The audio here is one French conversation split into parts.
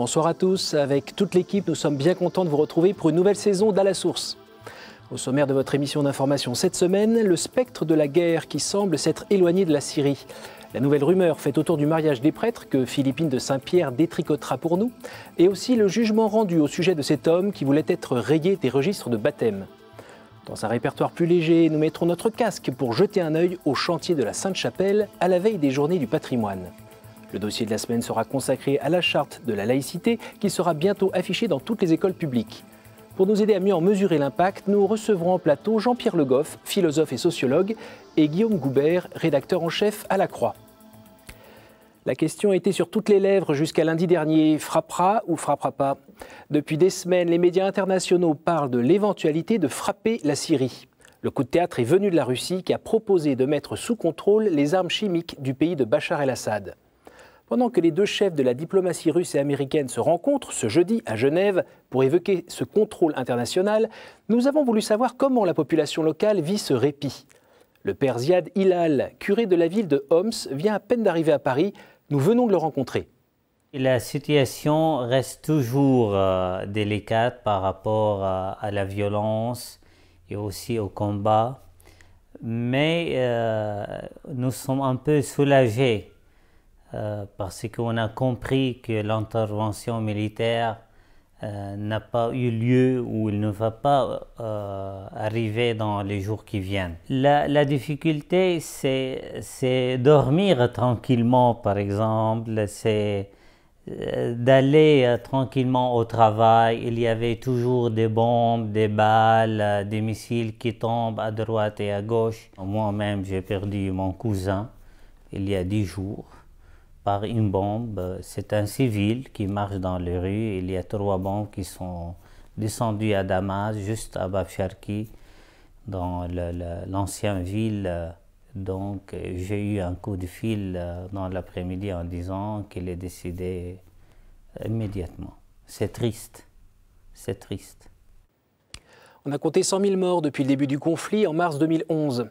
Bonsoir à tous. Avec toute l'équipe, nous sommes bien contents de vous retrouver pour une nouvelle saison d'À la source. Au sommaire de votre émission d'information cette semaine, le spectre de la guerre qui semble s'être éloigné de la Syrie. La nouvelle rumeur faite autour du mariage des prêtres que Philippine de Saint-Pierre détricotera pour nous. Et aussi le jugement rendu au sujet de cet homme qui voulait être rayé des registres de baptême. Dans un répertoire plus léger, nous mettrons notre casque pour jeter un œil au chantier de la Sainte-Chapelle à la veille des Journées du patrimoine. Le dossier de la semaine sera consacré à la charte de la laïcité qui sera bientôt affichée dans toutes les écoles publiques. Pour nous aider à mieux en mesurer l'impact, nous recevrons en plateau Jean-Pierre Le Goff, philosophe et sociologue, et Guillaume Goubert, rédacteur en chef à La Croix. La question était sur toutes les lèvres jusqu'à lundi dernier. Frappera ou frappera pas? Depuis des semaines, les médias internationaux parlent de l'éventualité de frapper la Syrie. Le coup de théâtre est venu de la Russie qui a proposé de mettre sous contrôle les armes chimiques du pays de Bachar el-Assad. Pendant que les deux chefs de la diplomatie russe et américaine se rencontrent ce jeudi à Genève pour évoquer ce contrôle international, nous avons voulu savoir comment la population locale vit ce répit. Le père Ziad Hilal, curé de la ville de Homs, vient à peine d'arriver à Paris. Nous venons de le rencontrer. La situation reste toujours délicate par rapport à la violence et aussi au combat, mais nous sommes un peu soulagés parce qu'on a compris que l'intervention militaire n'a pas eu lieu ou il ne va pas arriver dans les jours qui viennent. La difficulté, c'est dormir tranquillement, par exemple, c'est d'aller tranquillement au travail. Il y avait toujours des bombes, des balles, des missiles qui tombent à droite et à gauche. Moi-même, j'ai perdu mon cousin il y a 10 jours. Par une bombe. C'est un civil qui marche dans les rues. Il y a 3 bombes qui sont descendues à Damas, juste à Bafsharki, dans l'ancienne ville. Donc j'ai eu un coup de fil dans l'après-midi en disant qu'il est décédé immédiatement. C'est triste, c'est triste. On a compté 100 000 morts depuis le début du conflit en mars 2011.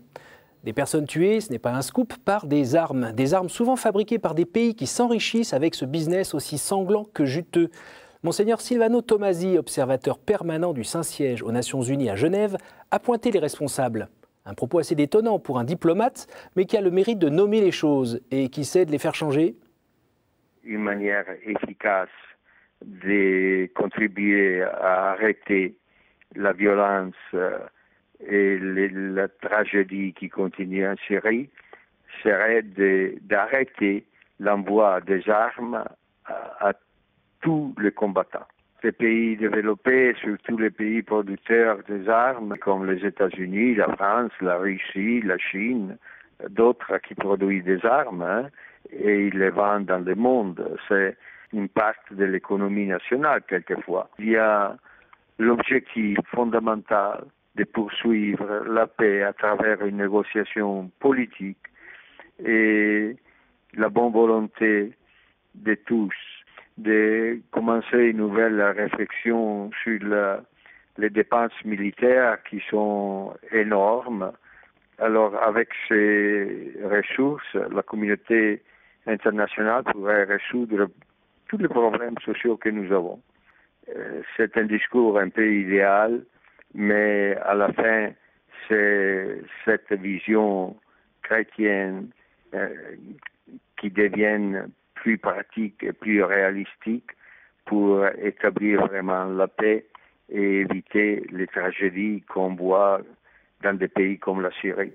Des personnes tuées, ce n'est pas un scoop, par des armes souvent fabriquées par des pays qui s'enrichissent avec ce business aussi sanglant que juteux. Monseigneur Silvano Tomasi, observateur permanent du Saint-Siège aux Nations Unies à Genève, a pointé les responsables. Un propos assez détonnant pour un diplomate, mais qui a le mérite de nommer les choses et qui sait de les faire changer. Une manière efficace de contribuer à arrêter la violence et la tragédie qui continue en Syrie serait d'arrêter l'envoi des armes à tous les combattants. Les pays développés, surtout les pays producteurs des armes, comme les États-Unis, la France, la Russie, la Chine, d'autres qui produisent des armes, et ils les vendent dans le monde. C'est une partie de l'économie nationale, quelquefois. Il y a l'objectif fondamental de poursuivre la paix à travers une négociation politique et la bonne volonté de tous de commencer une nouvelle réflexion sur les dépenses militaires qui sont énormes. Alors avec ces ressources, la communauté internationale pourrait résoudre tous les problèmes sociaux que nous avons. C'est un discours un peu idéal, mais à la fin, c'est cette vision chrétienne qui devient plus pratique et plus réalistique pour établir vraiment la paix et éviter les tragédies qu'on voit dans des pays comme la Syrie.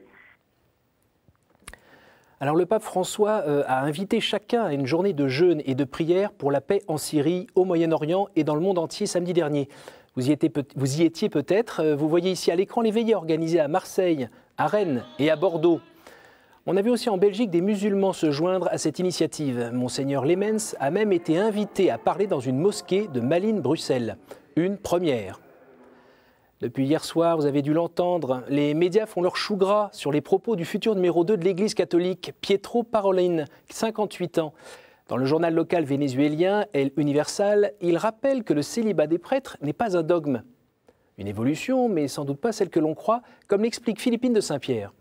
Alors le pape François a invité chacun à une journée de jeûne et de prière pour la paix en Syrie, au Moyen-Orient et dans le monde entier samedi dernier. Vous y étiez peut-être. Vous voyez ici à l'écran les veillées organisées à Marseille, à Rennes et à Bordeaux. On a vu aussi en Belgique des musulmans se joindre à cette initiative. Monseigneur Lemens a même été invité à parler dans une mosquée de Malines, Bruxelles. Une première. Depuis hier soir, vous avez dû l'entendre, les médias font leur chou gras sur les propos du futur numéro 2 de l'Église catholique, Pietro Parolin, 58 ans. Dans le journal local vénézuélien El Universal, il rappelle que le célibat des prêtres n'est pas un dogme. Une évolution, mais sans doute pas celle que l'on croit, comme l'explique Philippine de Saint-Pierre.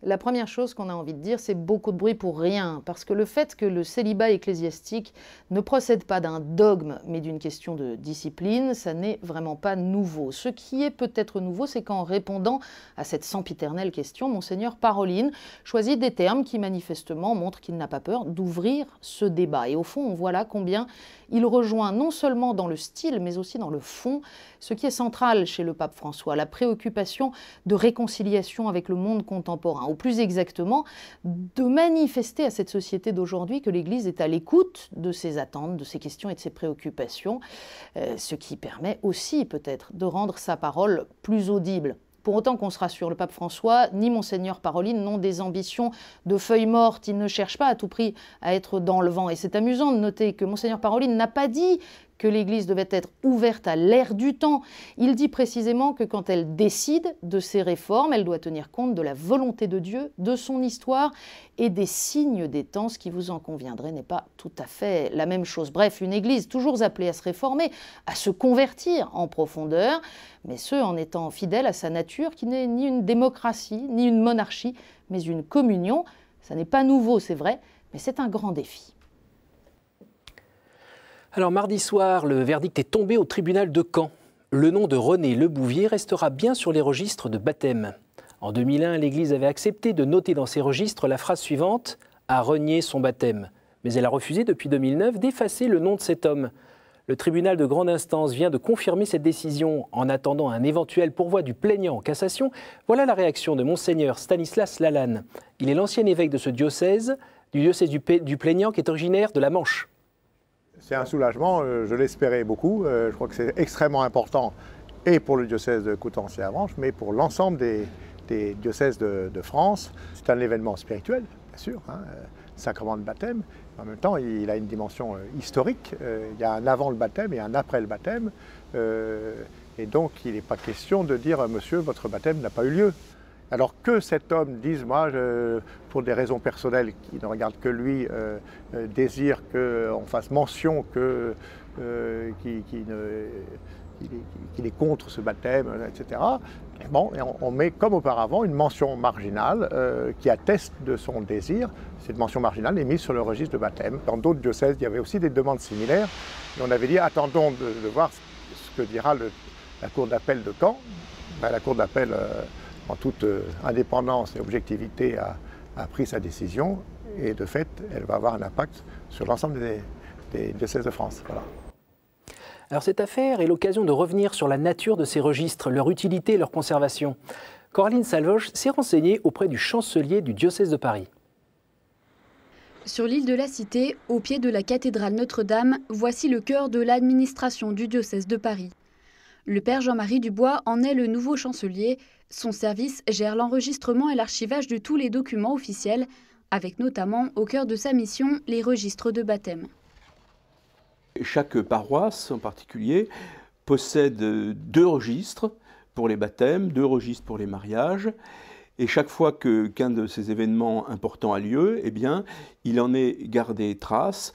La première chose qu'on a envie de dire, c'est beaucoup de bruit pour rien, parce que le fait que le célibat ecclésiastique ne procède pas d'un dogme, mais d'une question de discipline, ça n'est vraiment pas nouveau. Ce qui est peut-être nouveau, c'est qu'en répondant à cette sempiternelle question, Monseigneur Parolin choisit des termes qui manifestement montrent qu'il n'a pas peur d'ouvrir ce débat. Et au fond, on voit là combien il rejoint non seulement dans le style, mais aussi dans le fond, ce qui est central chez le pape François, la préoccupation de réconciliation avec le monde contemporain, ou plus exactement, de manifester à cette société d'aujourd'hui que l'Église est à l'écoute de ses attentes, de ses questions et de ses préoccupations, ce qui permet aussi peut-être de rendre sa parole plus audible. Pour autant qu'on se rassure, le pape François ni Monseigneur Parolin n'ont des ambitions de feuilles mortes. Ils ne cherchent pas à tout prix à être dans le vent. Et c'est amusant de noter que Monseigneur Parolin n'a pas dit que l'Église devait être ouverte à l'ère du temps. Il dit précisément que quand elle décide de ses réformes, elle doit tenir compte de la volonté de Dieu, de son histoire et des signes des temps, ce qui, vous en conviendrez, n'est pas tout à fait la même chose. Bref, une Église toujours appelée à se réformer, à se convertir en profondeur, mais ce en étant fidèle à sa nature qui n'est ni une démocratie, ni une monarchie, mais une communion. Ça n'est pas nouveau, c'est vrai, mais c'est un grand défi. Alors mardi soir, le verdict est tombé au tribunal de Caen. Le nom de René Lebouvier restera bien sur les registres de baptême. En 2001, l'Église avait accepté de noter dans ses registres la phrase suivante « a renié son baptême ». Mais elle a refusé depuis 2009 d'effacer le nom de cet homme. Le tribunal de grande instance vient de confirmer cette décision en attendant un éventuel pourvoi du plaignant en cassation. Voilà la réaction de Monseigneur Stanislas Lalanne. Il est l'ancien évêque de ce diocèse, du diocèse du plaignant qui est originaire de la Manche. C'est un soulagement, je l'espérais beaucoup. Je crois que c'est extrêmement important, et pour le diocèse de Coutances-et-Avranches, mais pour l'ensemble des diocèses de France. C'est un événement spirituel, bien sûr, sacrement de baptême. En même temps, il a une dimension historique. Il y a un avant le baptême et un après le baptême. Et donc, il n'est pas question de dire « Monsieur, votre baptême n'a pas eu lieu ». Alors que cet homme dise, moi, pour des raisons personnelles qui ne regardent que lui, désire qu'on fasse mention qu'il est contre ce baptême, etc. Bon, et on met comme auparavant une mention marginale qui atteste de son désir. Cette mention marginale est mise sur le registre de baptême. Dans d'autres diocèses, il y avait aussi des demandes similaires. Et on avait dit, attendons de voir ce que dira la Cour d'appel de Caen. Ben, la Cour d'appel, en toute indépendance et objectivité, a pris sa décision. Et de fait, elle va avoir un impact sur l'ensemble des diocèses de France. Voilà. Alors cette affaire est l'occasion de revenir sur la nature de ces registres, leur utilité et leur conservation. Coraline Salvoche s'est renseignée auprès du chancelier du diocèse de Paris. Sur l'île de la Cité, au pied de la cathédrale Notre-Dame, voici le cœur de l'administration du diocèse de Paris. Le père Jean-Marie Dubois en est le nouveau chancelier. Son service gère l'enregistrement et l'archivage de tous les documents officiels, avec notamment au cœur de sa mission les registres de baptême. Chaque paroisse en particulier possède 2 registres pour les baptêmes, 2 registres pour les mariages. Et chaque fois qu'un de ces événements importants a lieu, eh bien, il en est gardé trace.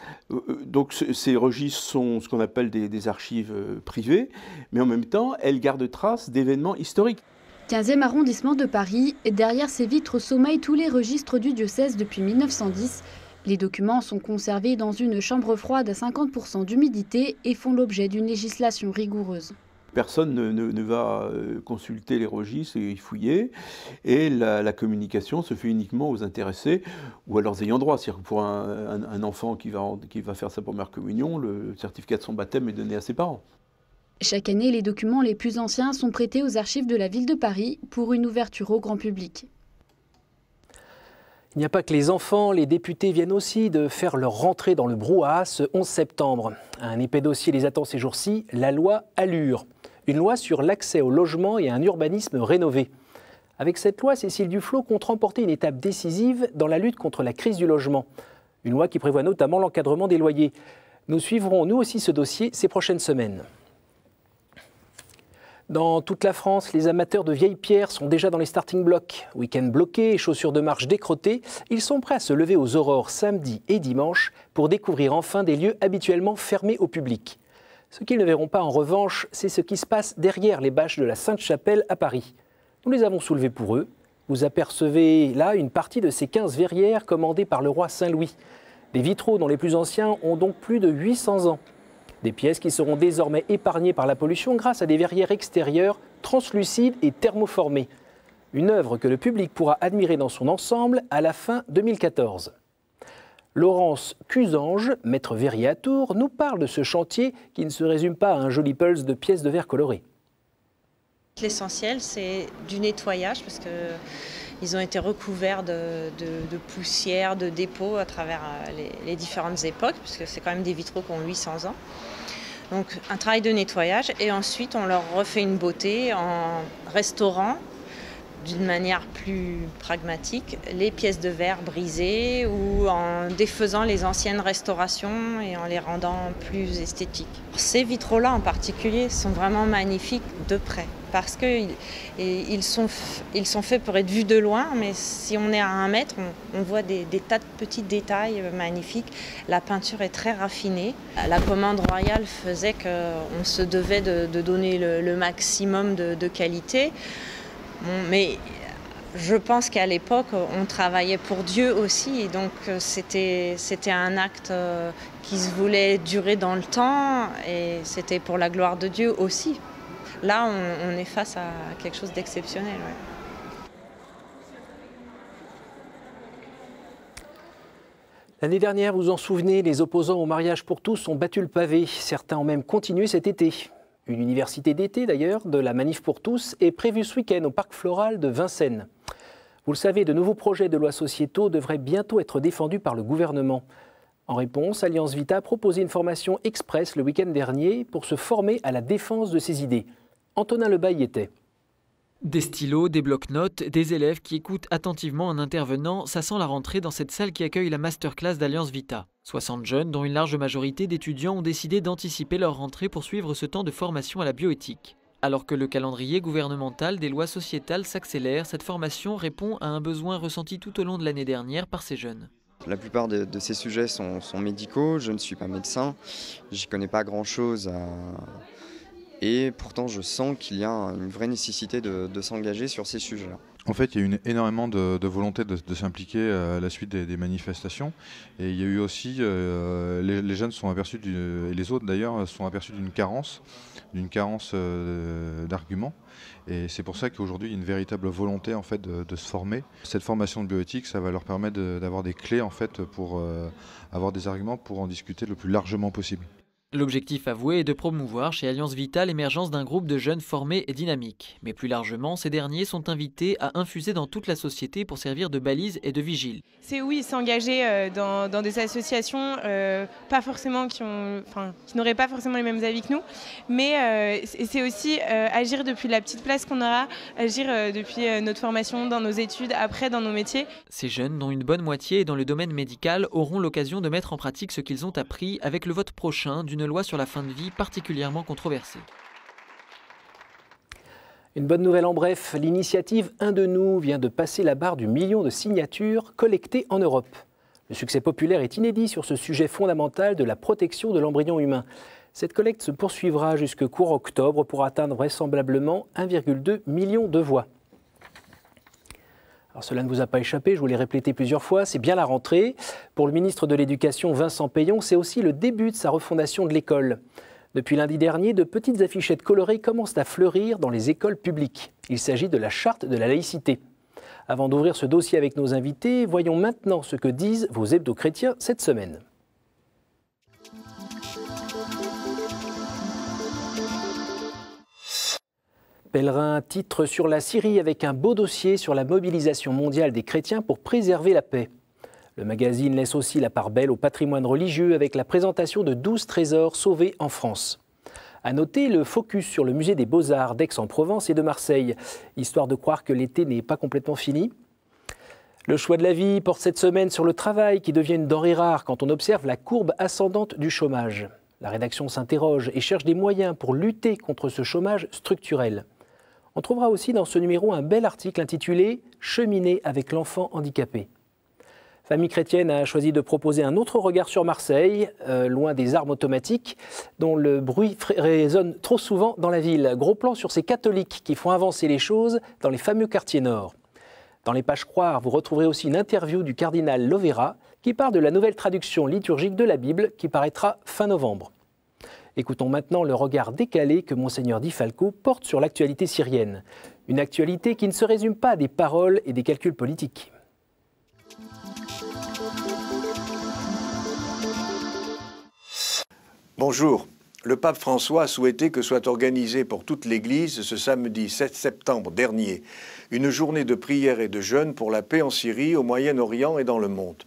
Donc ces registres sont ce qu'on appelle des archives privées, mais en même temps, elles gardent trace d'événements historiques. 15e arrondissement de Paris, et derrière ces vitres sommeillent tous les registres du diocèse depuis 1910. Les documents sont conservés dans une chambre froide à 50% d'humidité et font l'objet d'une législation rigoureuse. Personne ne va consulter les registres et y fouiller, et la communication se fait uniquement aux intéressés ou à leurs ayants droit. C'est-à-dire que pour un enfant qui va faire sa première communion, le certificat de son baptême est donné à ses parents. Chaque année, les documents les plus anciens sont prêtés aux archives de la ville de Paris pour une ouverture au grand public. Il n'y a pas que les enfants, les députés viennent aussi de faire leur rentrée dans le brouhaha ce 11 septembre. Un épais dossier les attend ces jours-ci, la loi Allure. Une loi sur l'accès au logement et un urbanisme rénové. Avec cette loi, Cécile Duflot compte remporter une étape décisive dans la lutte contre la crise du logement. Une loi qui prévoit notamment l'encadrement des loyers. Nous suivrons nous aussi ce dossier ces prochaines semaines. Dans toute la France, les amateurs de vieilles pierres sont déjà dans les starting blocks. Week-end bloqué et chaussures de marche décrottées, ils sont prêts à se lever aux aurores samedi et dimanche pour découvrir enfin des lieux habituellement fermés au public. Ce qu'ils ne verront pas en revanche, c'est ce qui se passe derrière les bâches de la Sainte-Chapelle à Paris. Nous les avons soulevés pour eux Vous apercevez là une partie de ces 15 verrières commandées par le roi Saint-Louis. Des vitraux dont les plus anciens ont donc plus de 800 ans. Des pièces qui seront désormais épargnées par la pollution grâce à des verrières extérieures translucides et thermoformées. Une œuvre que le public pourra admirer dans son ensemble à la fin 2014. Laurence Cusange, maître verrier à Tours, nous parle de ce chantier qui ne se résume pas à un joli pulse de pièces de verre colorées. L'essentiel, c'est du nettoyage parce qu'ils ont été recouverts de poussière, de dépôts à travers les différentes époques, puisque c'est quand même des vitraux qui ont 800 ans. Donc un travail de nettoyage et ensuite on leur refait une beauté en restaurant d'une manière plus pragmatique les pièces de verre brisées ou en défaisant les anciennes restaurations et en les rendant plus esthétiques. Ces vitraux-là en particulier sont vraiment magnifiques de près parce qu'ils sont faits pour être vus de loin, mais si on est à 1 mètre, on voit des tas de petits détails magnifiques. La peinture est très raffinée. La commande royale faisait qu'on se devait de donner le maximum de qualité. Mais je pense qu'à l'époque, on travaillait pour Dieu aussi, et donc c'était un acte qui se voulait durer dans le temps, et c'était pour la gloire de Dieu aussi. Là, on est face à quelque chose d'exceptionnel. Ouais. L'année dernière, vous vous en souvenez, les opposants au mariage pour tous ont battu le pavé. Certains ont même continué cet été. Une université d'été, d'ailleurs, de la Manif pour tous, est prévue ce week-end au Parc Floral de Vincennes. Vous le savez, de nouveaux projets de loi sociétaux devraient bientôt être défendus par le gouvernement. En réponse, Alliance Vita a proposé une formation express le week-end dernier pour se former à la défense de ses idées. Antonin Lebaille y était. Des stylos, des blocs-notes, des élèves qui écoutent attentivement un intervenant, ça sent la rentrée dans cette salle qui accueille la masterclass d'Alliance Vita. 60 jeunes, dont une large majorité d'étudiants, ont décidé d'anticiper leur rentrée pour suivre ce temps de formation à la bioéthique. Alors que le calendrier gouvernemental des lois sociétales s'accélère, cette formation répond à un besoin ressenti tout au long de l'année dernière par ces jeunes. La plupart de ces sujets sont médicaux, je ne suis pas médecin, j'y connais pas grand-chose et pourtant je sens qu'il y a une vraie nécessité de s'engager sur ces sujets-là. En fait, il y a eu énormément de volonté de s'impliquer à la suite des manifestations. Et il y a eu aussi, les jeunes sont aperçus, et les autres d'ailleurs, sont aperçus d'une carence d'arguments. Et c'est pour ça qu'aujourd'hui, il y a une véritable volonté en fait, de se former. Cette formation de bioéthique, ça va leur permettre d'avoir des clés en fait, pour avoir des arguments pour en discuter le plus largement possible. L'objectif avoué est de promouvoir chez Alliance Vita l'émergence d'un groupe de jeunes formés et dynamiques. Mais plus largement, ces derniers sont invités à infuser dans toute la société pour servir de balise et de vigile. C'est oui, s'engager dans des associations pas forcément qui n'auraient pas forcément les mêmes avis que nous, mais c'est aussi agir depuis la petite place qu'on aura, agir depuis notre formation, dans nos études, après dans nos métiers. Ces jeunes, dont une bonne moitié est dans le domaine médical, auront l'occasion de mettre en pratique ce qu'ils ont appris avec le vote prochain d'une loi sur la fin de vie particulièrement controversée. Une bonne nouvelle en bref, l'initiative Un de nous vient de passer la barre du million de signatures collectées en Europe. Le succès populaire est inédit sur ce sujet fondamental de la protection de l'embryon humain. Cette collecte se poursuivra jusque court octobre pour atteindre vraisemblablement 1,2 million de voix. Alors cela ne vous a pas échappé, je vous l'ai répété plusieurs fois, c'est bien la rentrée. Pour le ministre de l'Éducation Vincent Payon, c'est aussi le début de sa refondation de l'école. Depuis lundi dernier, de petites affichettes colorées commencent à fleurir dans les écoles publiques. Il s'agit de la charte de la laïcité. Avant d'ouvrir ce dossier avec nos invités, voyons maintenant ce que disent vos hebdo-chrétiens cette semaine. Pèlerin titre sur la Syrie avec un beau dossier sur la mobilisation mondiale des chrétiens pour préserver la paix. Le magazine laisse aussi la part belle au patrimoine religieux avec la présentation de 12 trésors sauvés en France. À noter le focus sur le musée des Beaux-Arts d'Aix-en-Provence et de Marseille, histoire de croire que l'été n'est pas complètement fini. Le choix de la vie porte cette semaine sur le travail qui devient une denrée rare quand on observe la courbe ascendante du chômage. La rédaction s'interroge et cherche des moyens pour lutter contre ce chômage structurel. On trouvera aussi dans ce numéro un bel article intitulé « Cheminer avec l'enfant handicapé ». Famille chrétienne a choisi de proposer un autre regard sur Marseille, loin des armes automatiques, dont le bruit résonne trop souvent dans la ville. Gros plan sur ces catholiques qui font avancer les choses dans les fameux quartiers nord. Dans les pages Croire, vous retrouverez aussi une interview du cardinal Lovera qui parle de la nouvelle traduction liturgique de la Bible qui paraîtra fin novembre. Écoutons maintenant le regard décalé que Monseigneur Di Falco porte sur l'actualité syrienne. Une actualité qui ne se résume pas à des paroles et des calculs politiques. Bonjour. Le pape François a souhaité que soit organisée pour toute l'Église ce samedi 7 septembre dernier une journée de prière et de jeûne pour la paix en Syrie, au Moyen-Orient et dans le monde.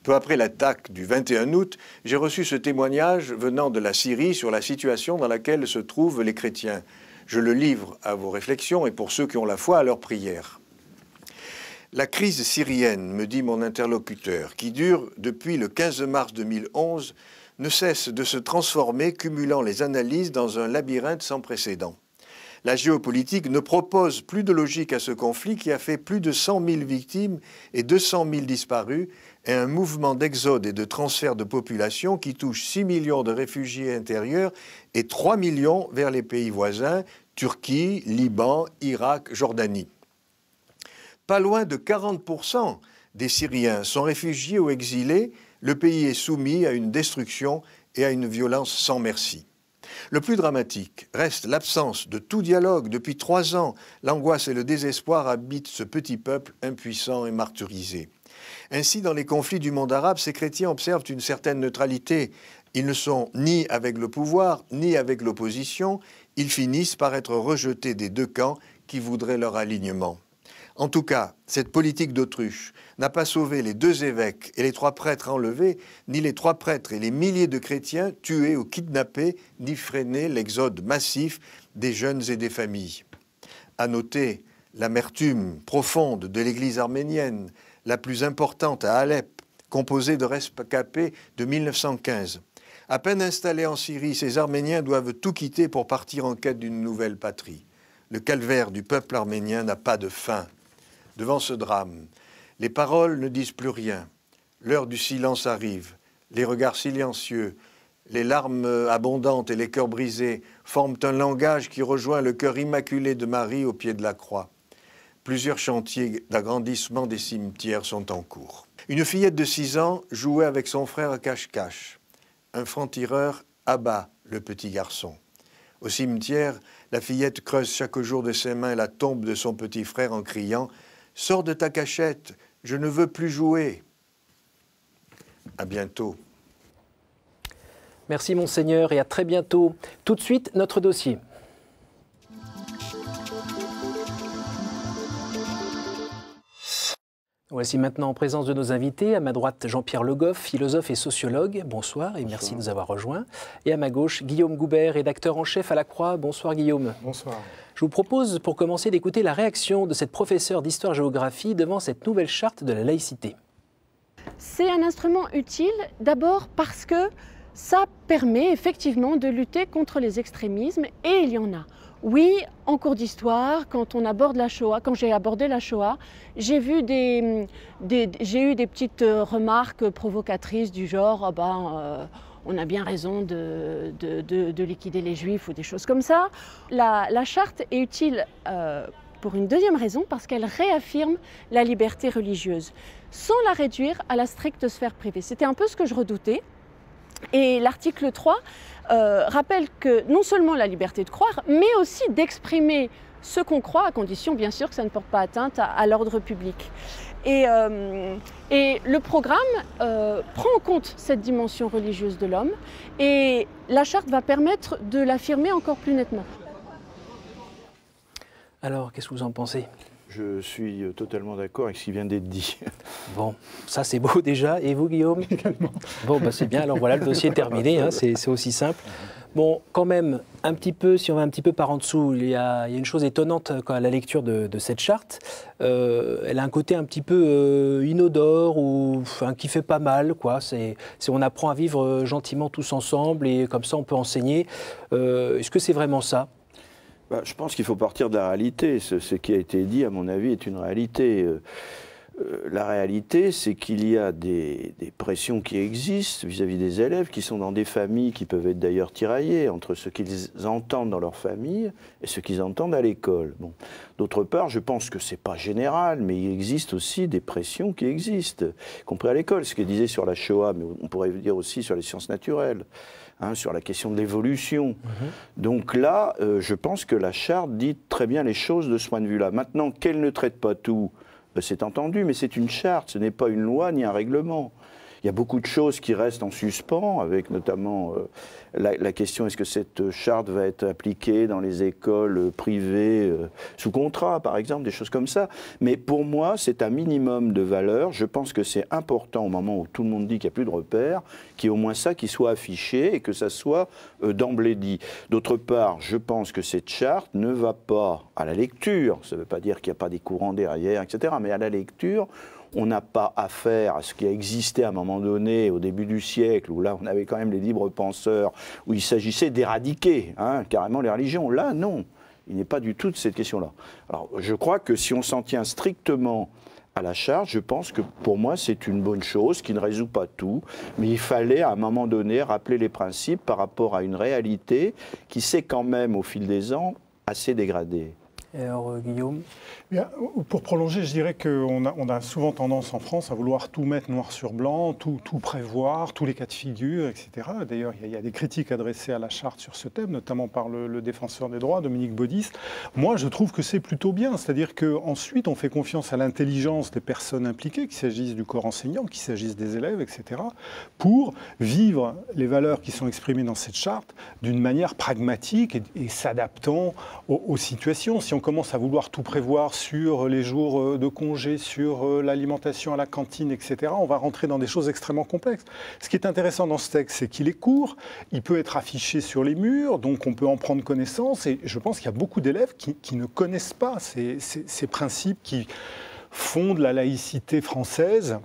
Peu après l'attaque du 21 août, j'ai reçu ce témoignage venant de la Syrie sur la situation dans laquelle se trouvent les chrétiens. Je le livre à vos réflexions et pour ceux qui ont la foi à leur prière. La crise syrienne, me dit mon interlocuteur, qui dure depuis le 15 mars 2011, ne cesse de se transformer, cumulant les analyses dans un labyrinthe sans précédent. La géopolitique ne propose plus de logique à ce conflit qui a fait plus de 100 000 victimes et 200 000 disparus, et un mouvement d'exode et de transfert de population qui touche 6 millions de réfugiés intérieurs et 3 millions vers les pays voisins, Turquie, Liban, Irak, Jordanie. Pas loin de 40% des Syriens sont réfugiés ou exilés, le pays est soumis à une destruction et à une violence sans merci. Le plus dramatique reste l'absence de tout dialogue. Depuis 3 ans, l'angoisse et le désespoir habitent ce petit peuple impuissant et martyrisé. Ainsi, dans les conflits du monde arabe, ces chrétiens observent une certaine neutralité. Ils ne sont ni avec le pouvoir, ni avec l'opposition. Ils finissent par être rejetés des deux camps qui voudraient leur alignement. En tout cas, cette politique d'autruche n'a pas sauvé les 2 évêques et les 3 prêtres enlevés, ni les 3 prêtres et les milliers de chrétiens tués ou kidnappés, ni freiné l'exode massif des jeunes et des familles. À noter l'amertume profonde de l'Église arménienne, la plus importante à Alep, composée de rescapés de 1915. À peine installés en Syrie, ces Arméniens doivent tout quitter pour partir en quête d'une nouvelle patrie. Le calvaire du peuple arménien n'a pas de fin. Devant ce drame, les paroles ne disent plus rien. L'heure du silence arrive. Les regards silencieux, les larmes abondantes et les cœurs brisés forment un langage qui rejoint le cœur immaculé de Marie au pied de la croix. Plusieurs chantiers d'agrandissement des cimetières sont en cours. Une fillette de 6 ans jouait avec son frère cache-cache. Un franc-tireur abat le petit garçon. Au cimetière, la fillette creuse chaque jour de ses mains la tombe de son petit frère en criant « Sors de ta cachette, je ne veux plus jouer ». À bientôt. Merci Monseigneur et à très bientôt. Tout de suite, notre dossier. Voici maintenant en présence de nos invités. À ma droite, Jean-Pierre Le Goff, philosophe et sociologue. Bonsoir et merci de nous avoir rejoints. Et à ma gauche, Guillaume Goubert, rédacteur en chef à La Croix. Bonsoir Guillaume. Bonsoir. Je vous propose pour commencer d'écouter la réaction de cette professeure d'histoire-géographie devant cette nouvelle charte de la laïcité. C'est un instrument utile d'abord parce que ça permet effectivement de lutter contre les extrémismes et il y en a. Oui, en cours d'histoire, quand on aborde la Shoah, quand j'ai abordé la Shoah, j'ai eu des petites remarques provocatrices du genre on a bien raison de liquider les Juifs ou des choses comme ça. La charte est utile pour une deuxième raison, parce qu'elle réaffirme la liberté religieuse, sans la réduire à la stricte sphère privée. C'était un peu ce que je redoutais. Et l'article 3 rappelle que non seulement la liberté de croire, mais aussi d'exprimer ce qu'on croit, à condition bien sûr que ça ne porte pas atteinte à l'ordre public. Et le programme prend en compte cette dimension religieuse de l'homme et la charte va permettre de l'affirmer encore plus nettement. Alors, qu'est-ce que vous en pensez ? Je suis totalement d'accord avec ce qui vient d'être dit. Bon, ça c'est beau déjà. Et vous, Guillaume ? Également. Bon, bah, c'est bien. Alors voilà, le dossier est terminé. Hein, c'est aussi simple. Bon, quand même, un petit peu, si on va un petit peu par en dessous, il y a une chose étonnante à la lecture de cette charte. Elle a un côté un petit peu inodore ou qui fait pas mal, quoi. On apprend à vivre gentiment tous ensemble et comme ça on peut enseigner. Est-ce que c'est vraiment ça ? Je pense qu'il faut partir de la réalité. Ce qui a été dit, à mon avis, est une réalité. La réalité, c'est qu'il y a des pressions qui existent vis-à-vis des élèves qui sont dans des familles qui peuvent être d'ailleurs tiraillées entre ce qu'ils entendent dans leur famille et ce qu'ils entendent à l'école. Bon. D'autre part, je pense que ce n'est pas général, mais il existe aussi des pressions qui existent, y compris à l'école. Ce qu'il disait sur la Shoah, mais on pourrait dire aussi sur les sciences naturelles, hein, sur la question de l'évolution. Donc là, je pense que la charte dit très bien les choses de ce point de vue-là. Maintenant, qu'elle ne traite pas tout, c'est entendu, mais c'est une charte, ce n'est pas une loi ni un règlement. Il y a beaucoup de choses qui restent en suspens, avec notamment la question est-ce que cette charte va être appliquée dans les écoles privées sous contrat, par exemple, des choses comme ça. Mais pour moi, c'est un minimum de valeur. Je pense que c'est important au moment où tout le monde dit qu'il n'y a plus de repères, qu'il y ait au moins ça qui soit affiché et que ça soit d'emblée dit. D'autre part, je pense que cette charte ne va pas à la lecture. Ça ne veut pas dire qu'il n'y a pas des courants derrière, etc. Mais à la lecture, on n'a pas affaire à ce qui a existé à un moment donné, au début du siècle, où là, on avait quand même les libres penseurs, où il s'agissait d'éradiquer carrément les religions. Là, non, il n'est pas du tout de cette question-là. Alors, je crois que si on s'en tient strictement à la charte, je pense que pour moi, c'est une bonne chose qui ne résout pas tout, mais il fallait à un moment donné rappeler les principes par rapport à une réalité qui s'est quand même, au fil des ans, assez dégradée. Et alors, Guillaume ? Bien, pour prolonger, je dirais qu'on a souvent tendance en France à vouloir tout mettre noir sur blanc, tout prévoir, tous les cas de figure, etc. D'ailleurs, il y a des critiques adressées à la charte sur ce thème, notamment par le défenseur des droits, Dominique Baudis. Moi, je trouve que c'est plutôt bien, c'est-à-dire qu'ensuite, on fait confiance à l'intelligence des personnes impliquées, qu'il s'agisse du corps enseignant, qu'il s'agisse des élèves, etc., pour vivre les valeurs qui sont exprimées dans cette charte d'une manière pragmatique et s'adaptant aux situations. Si on commence à vouloir tout prévoir sur les jours de congé, sur l'alimentation à la cantine, etc., on va rentrer dans des choses extrêmement complexes. Ce qui est intéressant dans ce texte, c'est qu'il est court, il peut être affiché sur les murs, donc on peut en prendre connaissance, et je pense qu'il y a beaucoup d'élèves qui ne connaissent pas ces principes qui fondent la laïcité française,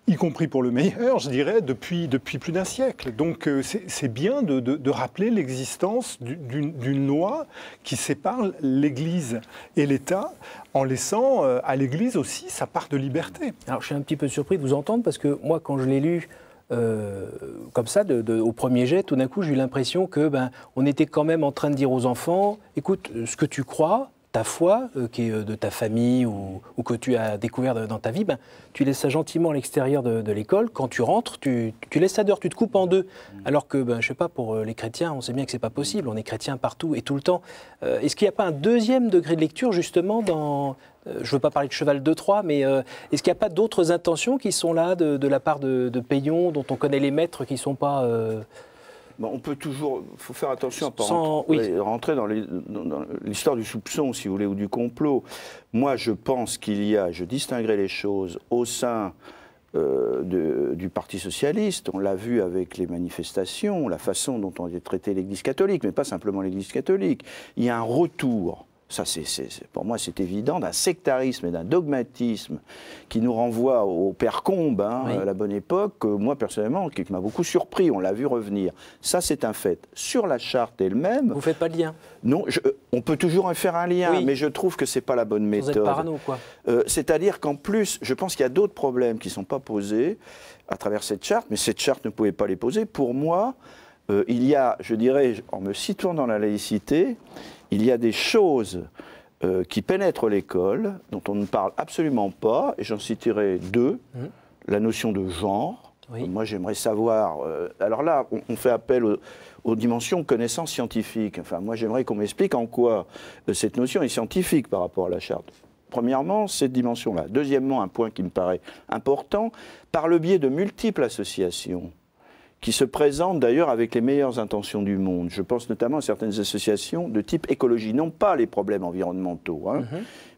y compris pour le meilleur, je dirais, depuis plus d'un siècle. Donc c'est bien de rappeler l'existence d'une loi qui sépare l'Église et l'État, en laissant à l'Église aussi sa part de liberté. Alors je suis un petit peu surpris de vous entendre, parce que moi, quand je l'ai lu comme ça, au premier jet, tout d'un coup, j'ai eu l'impression que on était quand même en train de dire aux enfants, écoute, ce que tu crois, ta foi, qui est de ta famille ou que tu as découvert dans ta vie, tu laisses ça gentiment à l'extérieur de l'école. Quand tu rentres, tu laisses ça dehors, tu te coupes en deux. Alors que, je sais pas, pour les chrétiens, on sait bien que c'est pas possible. On est chrétiens partout et tout le temps. Est-ce qu'il n'y a pas un deuxième degré de lecture, justement, dans... je ne veux pas parler de cheval de Troie, mais est-ce qu'il n'y a pas d'autres intentions qui sont là de la part de Payon, dont on connaît les maîtres qui ne sont pas... On peut toujours, il faut faire attention à ne pas rentrer dans l'histoire du soupçon, si vous voulez, ou du complot. Moi, je pense je distinguerai les choses au sein du Parti socialiste. On l'a vu avec les manifestations, la façon dont on a traité l'Église catholique, mais pas simplement l'Église catholique. Il y a un retour. Ça, pour moi, c'est évident, d'un sectarisme et d'un dogmatisme qui nous renvoie au père Combes, à la bonne époque, moi, personnellement, qui m'a beaucoup surpris, on l'a vu revenir. Ça, c'est un fait. Sur la charte elle-même... Vous ne faites pas de lien? Non, on peut toujours en faire un lien, mais je trouve que ce n'est pas la bonne méthode. Vous êtes parano, quoi. C'est-à-dire qu'en plus, je pense qu'il y a d'autres problèmes qui ne sont pas posés à travers cette charte, mais cette charte ne pouvait pas les poser. Pour moi, il y a, je dirais, en me situant dans la laïcité, il y a des choses qui pénètrent l'école, dont on ne parle absolument pas, et j'en citerai deux. La notion de genre. Moi, j'aimerais savoir... alors là, on fait appel aux dimensions connaissances scientifiques. Enfin, moi, j'aimerais qu'on m'explique en quoi cette notion est scientifique par rapport à la charte. Premièrement, cette dimension-là. Deuxièmement, un point qui me paraît important, par le biais de multiples associations, qui se présentent d'ailleurs avec les meilleures intentions du monde. Je pense notamment à certaines associations de type écologie, non pas les problèmes environnementaux,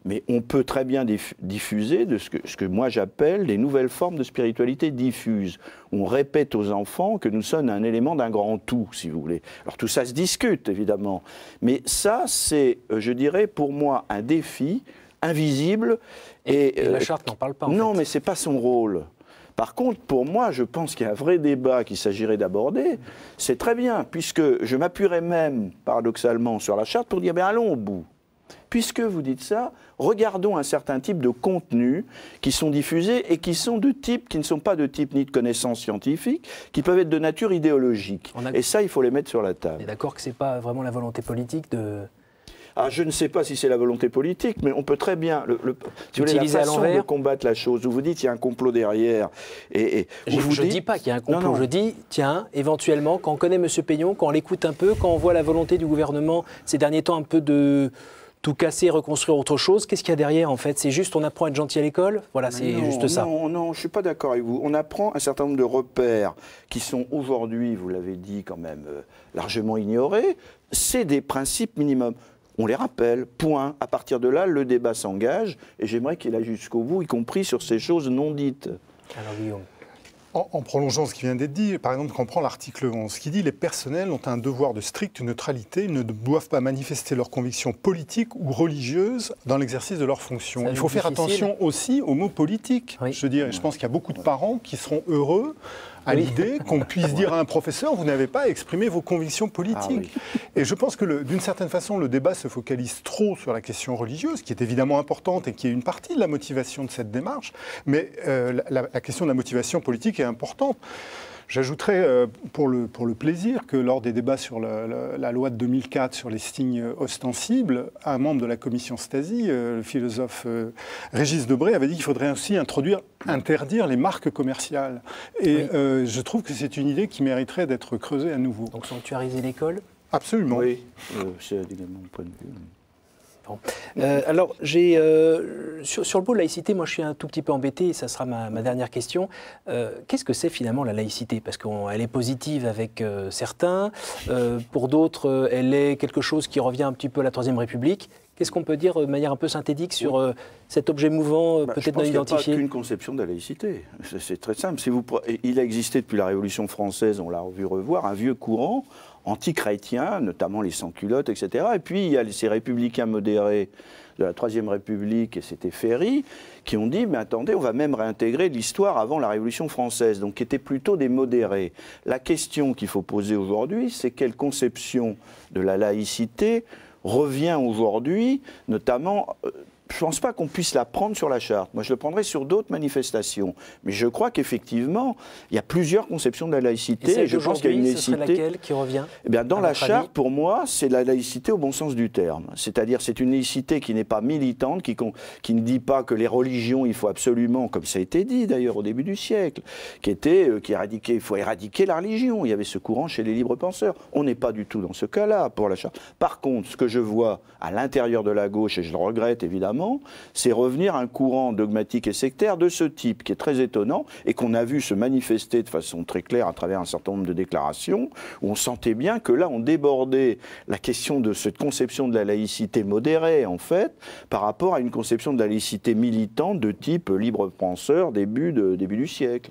mais on peut très bien diffuser de ce que moi j'appelle les nouvelles formes de spiritualité diffuse. On répète aux enfants que nous sommes un élément d'un grand tout, si vous voulez. Alors tout ça se discute, évidemment, mais ça, c'est, je dirais, pour moi, un défi invisible. Et la charte n'en parle pas, non, mais ce n'est pas son rôle. Par contre, pour moi, je pense qu'il y a un vrai débat qu'il s'agirait d'aborder. C'est très bien, puisque je m'appuierais même, paradoxalement, sur la charte pour dire, allons au bout. Puisque vous dites ça, regardons un certain type de contenus qui sont diffusés et qui sont de type, qui ne sont pas de type ni de connaissances scientifiques, qui peuvent être de nature idéologique. Et ça, il faut les mettre sur la table. On est d'accord que ce n'est pas vraiment la volonté politique de... Ah, je ne sais pas si c'est la volonté politique, mais on peut très bien... Si vous voulez, la façon de combattre la chose, où vous dites qu'il y a un complot derrière... Je ne dis pas qu'il y a un complot, non. Je dis, tiens, éventuellement, quand on connaît M. Peillon, quand on l'écoute un peu, quand on voit la volonté du gouvernement ces derniers temps un peu de... tout casser, reconstruire autre chose. Qu'est-ce qu'il y a derrière, en fait? C'est juste, on apprend à être gentil à l'école? Voilà, c'est juste ça. Non, je ne suis pas d'accord avec vous. On apprend un certain nombre de repères qui sont aujourd'hui, vous l'avez dit, quand même largement ignorés. C'est des principes minimums. On les rappelle, point. À partir de là, le débat s'engage. Et j'aimerais qu'il aille jusqu'au bout, y compris sur ces choses non dites. Alors, Guillaume. En prolongeant ce qui vient d'être dit, par exemple, quand on prend l'article 11, qui dit « Les personnels ont un devoir de stricte neutralité, ils ne doivent pas manifester leurs convictions politiques ou religieuses dans l'exercice de leurs fonctions ». Il faut faire attention aussi aux mots politiques. Oui. Je pense qu'il y a beaucoup de parents qui seront heureux à l'idée qu'on puisse dire à un professeur « vous n'avez pas exprimé vos convictions politiques ». Et je pense que d'une certaine façon, le débat se focalise trop sur la question religieuse, qui est évidemment importante et qui est une partie de la motivation de cette démarche, mais la question de la motivation politique est importante. J'ajouterais pour le plaisir que lors des débats sur la loi de 2004 sur les signes ostensibles, un membre de la commission Stasi, le philosophe Régis Debray, avait dit qu'il faudrait aussi interdire les marques commerciales. Et je trouve que c'est une idée qui mériterait d'être creusée à nouveau. Donc sanctuariser l'école? Absolument. Oui, c'est également mon point de vue. Bon. Alors, sur le mot laïcité, moi je suis un tout petit peu embêté, et ça sera ma dernière question. Qu'est-ce que c'est finalement la laïcité? Parce qu'elle est positive avec certains, pour d'autres, elle est quelque chose qui revient un petit peu à la Troisième République. Qu'est-ce qu'on peut dire de manière un peu synthétique sur cet objet mouvant, peut-être non identifié? Je pense qu'il n'y a pas qu'une conception de la laïcité. C'est très simple. Il a existé depuis la Révolution française, on l'a vu revoir, un vieux courant anti-chrétien, notamment les sans-culottes, etc. Et puis il y a ces républicains modérés de la Troisième République, et c'était Ferry, qui ont dit, mais attendez, on va même réintégrer l'histoire avant la Révolution française, donc qui étaient plutôt des modérés. La question qu'il faut poser aujourd'hui, c'est quelle conception de la laïcité revient aujourd'hui, notamment... Je ne pense pas qu'on puisse la prendre sur la charte. Moi, je le prendrais sur d'autres manifestations. Mais je crois qu'effectivement, il y a plusieurs conceptions de la laïcité. Et je pense qu'il y a une laïcité. Ce serait laquelle qui revient? Eh bien, dans la charte, pour moi, c'est la laïcité au bon sens du terme. C'est-à-dire, c'est une laïcité qui n'est pas militante, qui ne dit pas que les religions, il faut absolument, comme ça a été dit d'ailleurs au début du siècle, il faut éradiquer la religion. Il y avait ce courant chez les libres penseurs. On n'est pas du tout dans ce cas-là pour la charte. Par contre, ce que je vois à l'intérieur de la gauche, et je le regrette évidemment, c'est revenir à un courant dogmatique et sectaire de ce type, qui est très étonnant, et qu'on a vu se manifester de façon très claire à travers un certain nombre de déclarations, où on sentait bien que là, on débordait la question de cette conception de la laïcité modérée, en fait, par rapport à une conception de la laïcité militante de type libre-penseur début du siècle.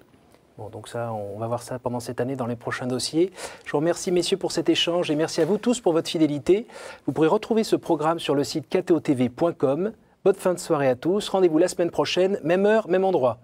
Bon, donc ça, on va voir ça pendant cette année dans les prochains dossiers. Je vous remercie, messieurs, pour cet échange et merci à vous tous pour votre fidélité. Vous pourrez retrouver ce programme sur le site ktotv.com. Bonne fin de soirée à tous. Rendez-vous la semaine prochaine, même heure, même endroit.